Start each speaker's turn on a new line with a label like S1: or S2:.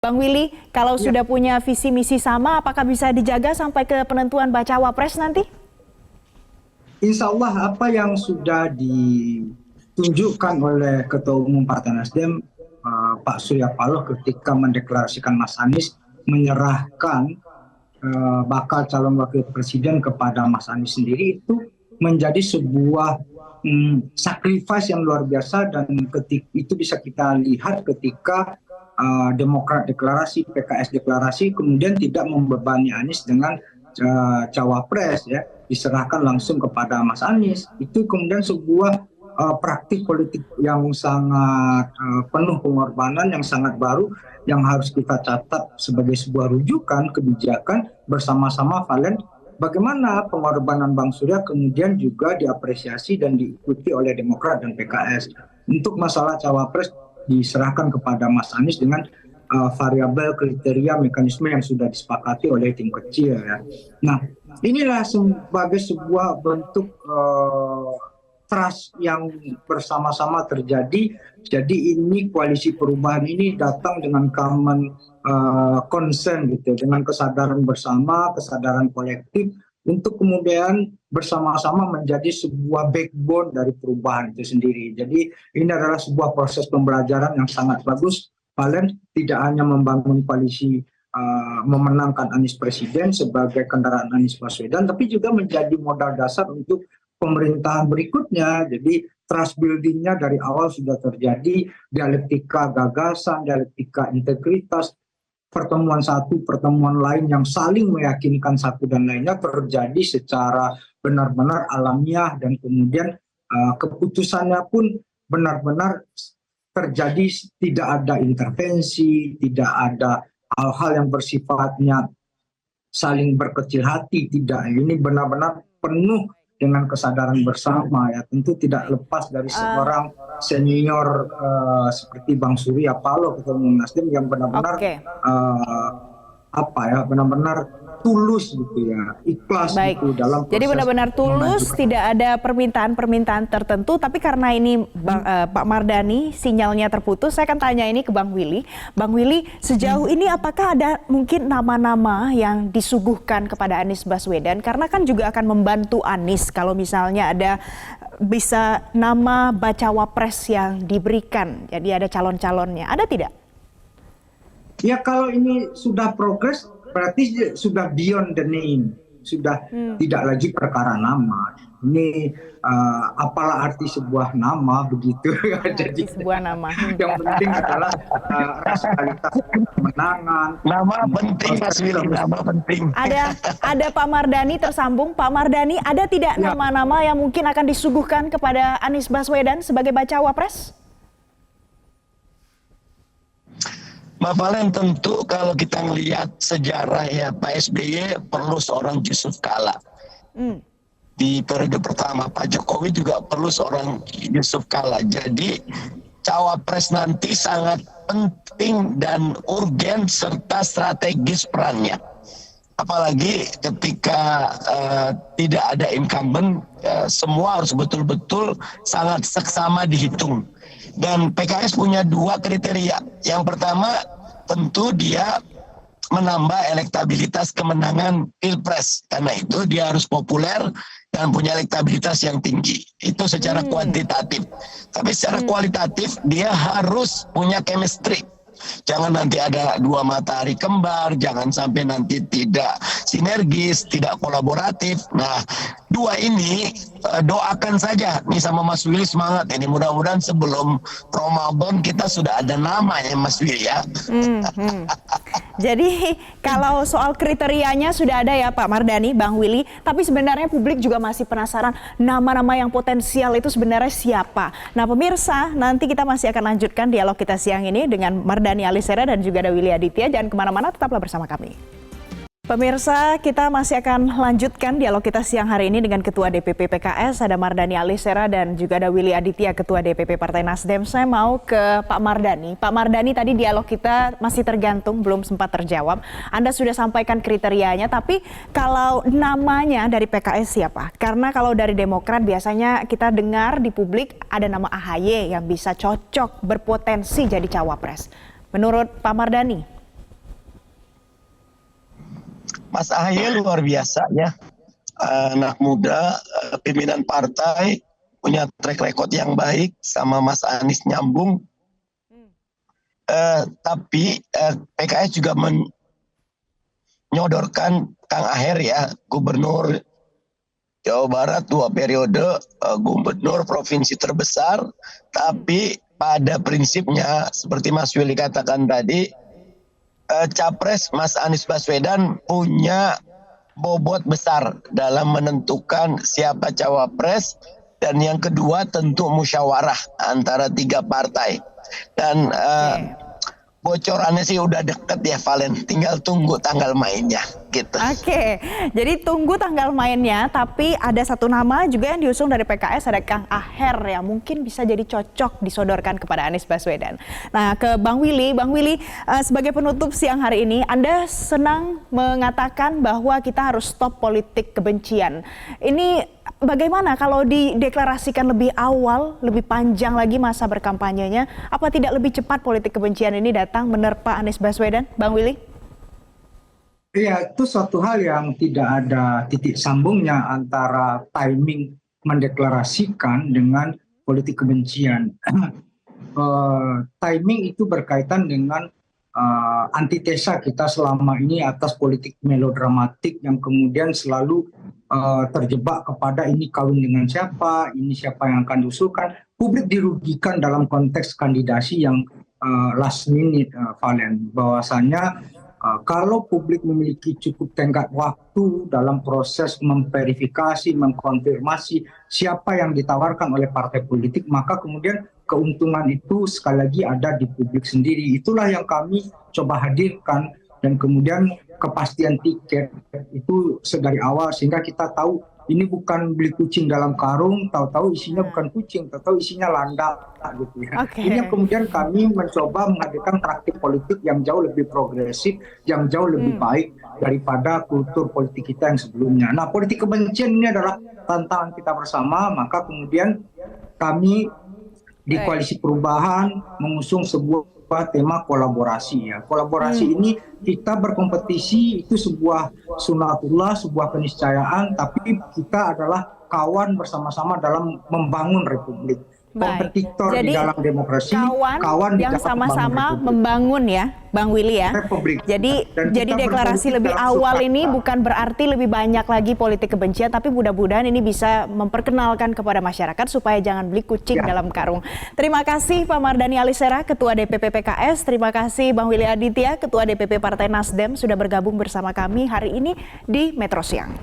S1: Bang Willy, kalau
S2: Ya,
S1: sudah punya visi misi sama, apakah bisa dijaga sampai ke penentuan bacawa pres nanti?
S2: insya Allah apa yang sudah ditunjukkan oleh Ketua Umum Partai Nasdem, Pak Surya Paloh ketika mendeklarasikan Mas Anies menyerahkan bakal calon wakil presiden kepada Mas Anies sendiri itu menjadi sebuah sacrifice yang luar biasa dan itu bisa kita lihat ketika Demokrat deklarasi, PKS deklarasi, kemudian tidak membebani Anies dengan cawapres ya, diserahkan langsung kepada Mas Anies. Itu kemudian sebuah praktik politik yang sangat penuh pengorbanan, yang sangat baru, yang harus kita catat sebagai sebuah rujukan kebijakan bersama-sama Valen. Bagaimana pengorbanan Bang Surya kemudian juga diapresiasi dan diikuti oleh Demokrat dan PKS. Untuk masalah cawapres diserahkan kepada Mas Anies dengan variabel kriteria mekanisme yang sudah disepakati oleh tim kecil ya. Nah, inilah sebagai sebuah bentuk trust yang bersama-sama terjadi. Jadi ini koalisi perubahan ini datang dengan common concern gitu, dengan kesadaran bersama, kesadaran kolektif untuk kemudian bersama-sama menjadi sebuah backbone dari perubahan itu sendiri. Jadi ini adalah sebuah proses pembelajaran yang sangat bagus. Valen tidak hanya membangun koalisi memenangkan Anies Presiden sebagai kendaraan Anies Baswedan, tapi juga menjadi modal dasar untuk pemerintahan berikutnya. Jadi trust buildingnya dari awal sudah terjadi, dialektika gagasan, dialektika integritas, pertemuan satu, pertemuan lain yang saling meyakinkan satu dan lainnya terjadi secara benar-benar alamiah dan kemudian keputusannya pun benar-benar terjadi, tidak ada intervensi, tidak ada hal-hal yang bersifatnya saling berkecil hati, tidak. Ini benar-benar penuh dengan kesadaran bersama ya, tentu tidak lepas dari seorang senior seperti Bang Surya Paloh Ketua Umum Nasdem yang benar-benar
S1: Oke,
S2: benar-benar tulus gitu ya, ikhlas
S1: baik.
S2: gitu dalam
S1: Jadi
S2: proses
S1: benar-benar tulus,
S2: memajukan.
S1: tidak ada permintaan-permintaan tertentu, tapi karena ini Pak Mardhani sinyalnya terputus, saya akan tanya ini ke Bang Willy. Bang Willy, sejauh ini apakah ada mungkin nama-nama yang disuguhkan kepada Anies Baswedan? Karena kan juga akan membantu Anies kalau misalnya ada bisa nama bacawa pres yang diberikan. Jadi ada calon-calonnya. Ada tidak?
S2: Ya kalau ini sudah progres berarti sudah beyond the name, sudah tidak lagi perkara nama. Ini apalah arti sebuah nama begitu.
S1: Arti
S2: Jadi
S1: sebuah nama.
S2: yang penting adalah rasionalitas kemenangan.
S3: Nama penting, Mas Willy, nama penting.
S1: Ada Pak Mardhani tersambung. Pak Mardhani, ada tidak
S2: Ya,
S1: nama-nama yang mungkin akan disuguhkan kepada Anies Baswedan sebagai bacawa pres?
S3: Mbak Valen, tentu kalau kita melihat sejarah ya, Pak SBY perlu seorang Yusuf Kala.
S1: Hmm.
S3: Di periode pertama Pak Jokowi juga perlu seorang Yusuf Kala. Jadi cawapres nanti sangat penting dan urgen serta strategis perannya. Apalagi ketika tidak ada incumbent, semua harus betul-betul sangat seksama dihitung. Dan PKS punya dua kriteria. Yang pertama, tentu dia menambah elektabilitas kemenangan Pilpres. Karena itu dia harus populer dan punya elektabilitas yang tinggi. Itu secara kuantitatif. Tapi secara kualitatif, dia harus punya chemistry. Jangan nanti ada dua matahari kembar, jangan sampai nanti tidak sinergis, tidak kolaboratif. Nah, dua ini doakan saja nih sama Mas Willy, semangat ini. Mudah-mudahan sebelum Ramadan kita sudah ada namanya Mas Willy ya.
S1: Jadi kalau soal kriterianya sudah ada ya Pak Mardhani, Bang Willy, tapi sebenarnya publik juga masih penasaran nama-nama yang potensial itu sebenarnya siapa. Nah pemirsa, nanti kita masih akan lanjutkan dialog kita siang ini dengan Mardhani Alisera dan juga ada Willy Aditya. Jangan kemana-mana, tetaplah bersama kami. Pemirsa, kita masih akan lanjutkan dialog kita siang hari ini dengan Ketua DPP PKS, ada Mardhani Alisera dan juga ada Willy Aditya, Ketua DPP Partai Nasdem. Saya mau ke Pak Mardhani. Pak Mardhani, tadi dialog kita masih tergantung, belum sempat terjawab. Anda sudah sampaikan kriterianya, tapi kalau namanya dari PKS siapa? Karena kalau dari Demokrat biasanya kita dengar di publik ada nama AHY yang bisa cocok, berpotensi jadi cawapres. Menurut Pak Mardhani?
S3: Mas Ahaye luar biasa ya, anak muda, pimpinan partai, punya track record yang baik, sama Mas Anies nyambung. Tapi PKS juga menyodorkan Kang Aher ya, Gubernur Jawa Barat 2 periode, gubernur provinsi terbesar, tapi pada prinsipnya seperti Mas Willy katakan tadi, Capres Mas Anies Baswedan punya bobot besar dalam menentukan siapa cawapres, dan yang kedua tentu musyawarah antara 3 partai. Dan bocorannya sih udah deket ya Valen, tinggal tunggu tanggal mainnya gitu.
S1: Oke, jadi tunggu tanggal mainnya, tapi ada satu nama juga yang diusung dari PKS, ada Kang Aher yang mungkin bisa jadi cocok disodorkan kepada Anies Baswedan. Nah, ke Bang Willy, sebagai penutup siang hari ini, Anda senang mengatakan bahwa kita harus stop politik kebencian. Ini bagaimana kalau dideklarasikan lebih awal, lebih panjang lagi masa berkampanyenya, apa tidak lebih cepat politik kebencian ini datang menerpa Anies Baswedan, Bang Willy?
S2: Iya, itu suatu hal yang tidak ada titik sambungnya antara timing mendeklarasikan dengan politik kebencian. Timing itu berkaitan dengan antitesa kita selama ini atas politik melodramatik yang kemudian selalu terjebak kepada ini kawin dengan siapa, ini siapa yang akan diusulkan. Publik dirugikan dalam konteks kandidasi yang last minute, Valen, bahwasanya kalau publik memiliki cukup tenggat waktu dalam proses memverifikasi, mengkonfirmasi siapa yang ditawarkan oleh partai politik, maka kemudian keuntungan itu sekali lagi ada di publik sendiri. Itulah yang kami coba hadirkan, dan kemudian kepastian tiket itu sedari awal sehingga kita tahu ini bukan beli kucing dalam karung, tahu-tahu isinya bukan kucing, tahu-tahu isinya landak gitu ya. Ini yang kemudian kami mencoba menghadirkan praktik politik yang jauh lebih progresif, yang jauh lebih baik daripada kultur politik kita yang sebelumnya. Nah, politik kebencian ini adalah tantangan kita bersama, maka kemudian kami di Koalisi Perubahan mengusung sebuah tema kolaborasi ya. Kolaborasi ini kita berkompetisi, itu sebuah sunatullah, sebuah keniscayaan, tapi kita adalah kawan bersama-sama dalam membangun republik. Kompetitor di dalam demokrasi, kawan
S1: yang sama-sama membangun ya, Bang Willy ya.
S2: Republik.
S1: Jadi deklarasi lebih awal ini bukan berarti lebih banyak lagi politik kebencian, tapi mudah-mudahan ini bisa memperkenalkan kepada masyarakat supaya jangan beli kucing dalam karung. Terima kasih Pak Mardhani Alisera, Ketua DPP PKS. Terima kasih Bang Willy Aditya, Ketua DPP Partai Nasdem sudah bergabung bersama kami hari ini di Metro Siang.